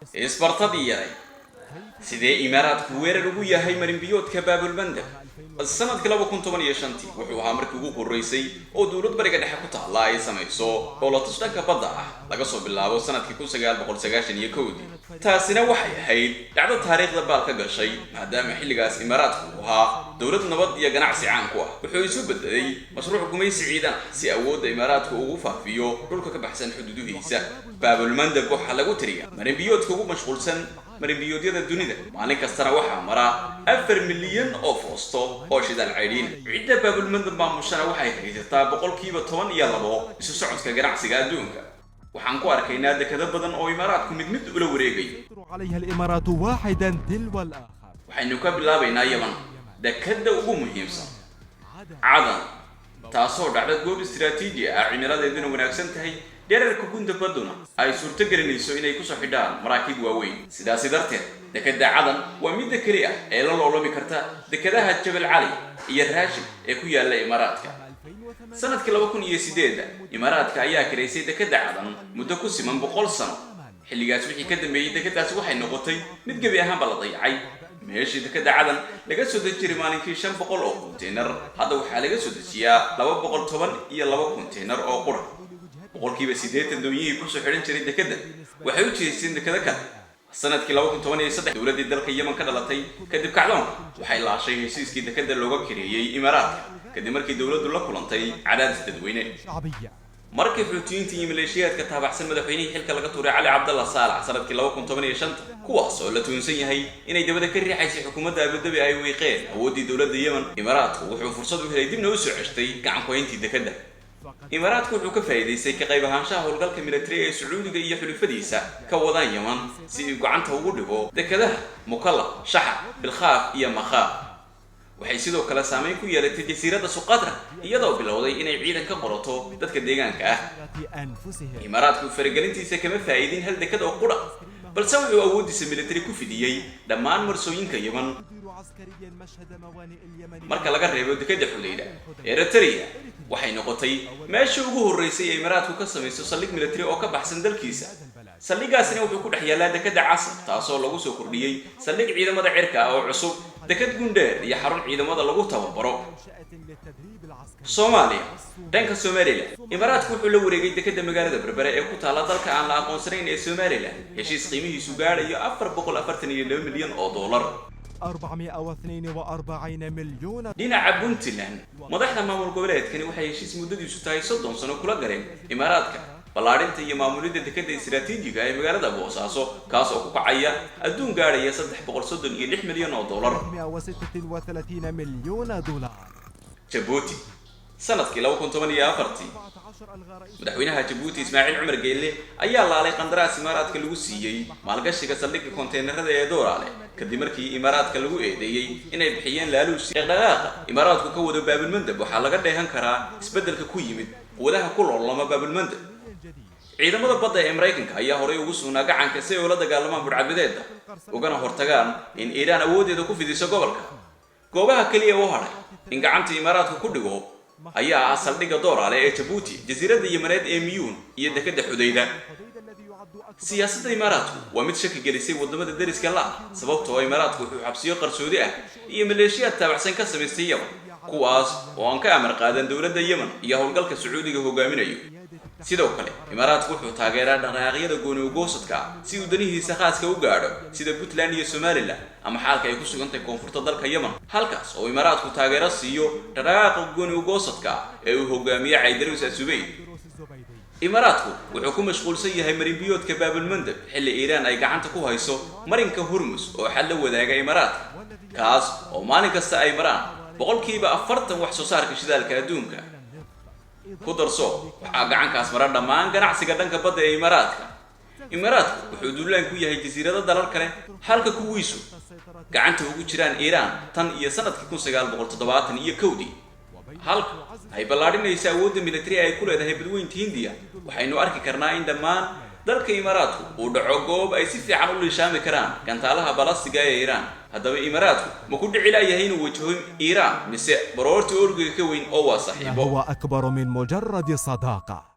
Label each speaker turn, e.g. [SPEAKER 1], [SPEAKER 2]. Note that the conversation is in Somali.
[SPEAKER 1] isbartadii yaray sidee imaaraadku weerar ugu yahay marinbiyoodka baabulmandab sanadkii 2015 wuxuu ahaa markii ugu horeysay oo dawlad bariga dhexe ku taala ay samayso oo la tusdhanka badda ah laga soo bilaabo sanadkii 1991 taasina waxay ahayd dhacdo taariikhda baal ka gashay maadaama xilligaas imaaraadku ahaa dawlad nabad iyo ganacsi caan ku ah wuxuu isu bedelay mashruuc gumaysi ciidan si awoodda imaaraadku ugu faafiyo dhulka ka baxsan xuduudihiisa baabulmandab waxa lagu tiriyaa marinbiyoodka ugu mashquulsan marinbiyoodyada dunida maalin kastana waxaa mara 4 milyan oo foosto oo shidaal ceydhiin cidda baabulmandab maamushana waxay haysataa 12% isu socodka ganacsiga adduunka waxaan ku arkaynaa dekado badan oo imaaraadku mid ula wareegay waxaynu ka bilaabaynaa Yaman dekada ugu muhiimsan Cadan taasoo dhacda goob istiraatiiji ah cimiladadeeduna wanaagsan tahay dhererka gunda baduna ay suurto gelinayso inay ku soo xidhaan maraakiib waaweyn sidaas darteed dekada Cadan waa mid kaliya ee la loolami karta dekadaha Jabal Ali iyo Raashid ee ku yaala imaaraadka sanadkii 2008 imaaraadka ayaa kireysay dekada Cadan muddo ku siman 100 sano xilligaas wixii ka dambeeyay dekadaas waxay noqotay mid gabi ahaan la dayacay meeshii dekada Cadan laga soo dejiray maalinkii 500 oo konteenar hadda waxaa laga soo dejiyaa 212 konteenar oo qura boqolkiiba 80 dooniyihii ku soo xiran jiray dekada waxay u jeesteen dekada kale sanadkii 2013 dawladda dalka Yemen ka dhalatay kadib kacdoonka waxay laashay heshiiskii dekada looga kireeyay imaaraadka kadib markii dawladdu la kulantay cadaadis dadweyne markii xuutiyiinta iyo maleeshiyaadka taabacsan madaxweynihii xilka laga tuuray Cali Cabdallah Saalax sanadkii 2015 kuwaas oo la tuunsan yahay inay dabada ka riixaysay xukuumadda Abu Dhabi ay weeqeen awoodii dawladda Yemen imaaraadku wuxuu fursad u helay dibna u soo ceshtay gacan ku hayntii dekada imaaraadku wuxuu ka faa'iideystay ka qayb ahaanshaha howlgalka military ee Sacuudiga iyo xulufadiisa ka wadaan Yemen si uu gacanta ugu dhigo dekadaha Mukalla, Shaxa, Bilkhaaf iyo Makhaaf waxay sidoo kale saameyn ku yeelatay jasiiradda Suqatra iyadoo bilowday inay ciidan ka qorato dadka deegaanka ah imaaraadku faragelintiisa kama faa'iidin hal dekad oo qura balse wuxuu awoodiisa military ku fidiyay dhammaan marsooyinka Yemen marka laga reebo dekada Xudayda Eritrea waxay noqotay meeshii ugu horeysay ee imaaraadku ka sameeyay saldhig military oo ka baxsan dalkiisa saldhigaasina wuxuu ku dhex yaalaa dekada Casab taasoo lagu soo kordhiyay saldhig ciidamada cirka ah oo cusub dekad Gundheer iyo xarun ciidamada lagu tababaro Soomaaliya dhanka Somaliland imaaraadku wuxuu la wareegay dekada magaalada Berbera ee ku taala dalka aan la aqoonsanayn ee Somaliland heshiis qiimihiisu gaadhayo 442 milyan oo dollar
[SPEAKER 2] 442 مليون
[SPEAKER 1] dhinaca Puntland madaxda maamul goboleedkani waxay heshiis muddadiisu tahay 30 sano kula galeen imaaraadka ballaarinta iyo maamulidda dekada istiraatiijiga ee magaalada Boosaaso kaas oo ku kacaya adduun gaadhaya 336 milyan oo dollar
[SPEAKER 2] 136 مليون دولار
[SPEAKER 1] Djibouti sanadkii 2014 madaxweynaha Djibouti Ismaaciil Cumar Geelle ayaa laalay qandaraas imaaraadka lagu siiyay maalgashiga saldhigga konteenarada ee Dooraale kadib markii imaaraadka lagu eedeeyay inay bixiyeen laaluush dhaqdhaqaaqa imaaraadku ka wada baabulmandab waxaa laga dheehan karaa isbeddelka ku yimid wadaha ku loolama baabulmandab ciidamada badda ee Mareykanka ayaa horay ugu sugnaa gacanka si ay ula dagaalamaan burcadbadeedda ugana hortagaan in Iiraan awoodeeda ku fidiso gobolka goobaha kaliya oo haray in gacanta imaaraadku ku dhigo ayaa ah saldhigga Dooraale ee Djibouti jasiiradda Yemaneed ee Miyuun iyo dekada Xudayda siyaasadda imaaraadku waa mid shaki gelisay wadamada dariska la sababtoo ah imaaraadku wuxuu xabsiyo qarsoodi ah iyo maleeshiyaad taabacsan ka sameystay Yemen kuwaas oo aan ka amar qaadan dawladda Yemen iyo howlgalka Sacuudiga hogaaminayo sidoo kale imaaraadku wuxuu taageeraa dhaqaaqyada gooni ugoosadka si uu danihiisa khaaska u gaadho sida Puntland iyo Somaliland ama xaalka ay ku sugantay koonfurta dalka Yemen halkaas oo imaaraadku taageero siiyo dhaqaaqa gooni ugoosadka ee uu hogaamiyo Caydarus Asubayd imaaraadku wuxuu ku mashquulsan yahay marinbiyoodka baabulmandab xilli Iiraan ay gacanta ku hayso marinka Hormuz oo xal la wadaaga imaaraadka kaas oo maalin kasta ay maraan boqolkiiba 40 wax soo saarka shidaalka adduunka ku darso waxaa gacankaas mara dhammaan ganacsiga dhanka badda ee imaaraadka wuxuu duulaan ku yahay jasiirado dalal kale halka kuwiisu gacanta ugu jiraan Iiraan tan iyo sanadkii 1971 halka ay ballaarinaysa awoodda military ay ku leedahay badweynta Hindiya waxaynu arki karnaa in dhammaan dalka imaaraadku uu dhaco goob ay si fiican u liishaami karaan gantaalaha balastiga ee Iiraan haddaba imaaraadku ma ku dhici laayahay inuu wajaho Iiraan mise baroortii orgiga ka weyn oo waa saaxiibo
[SPEAKER 2] هو أكبر من مجرد صداقة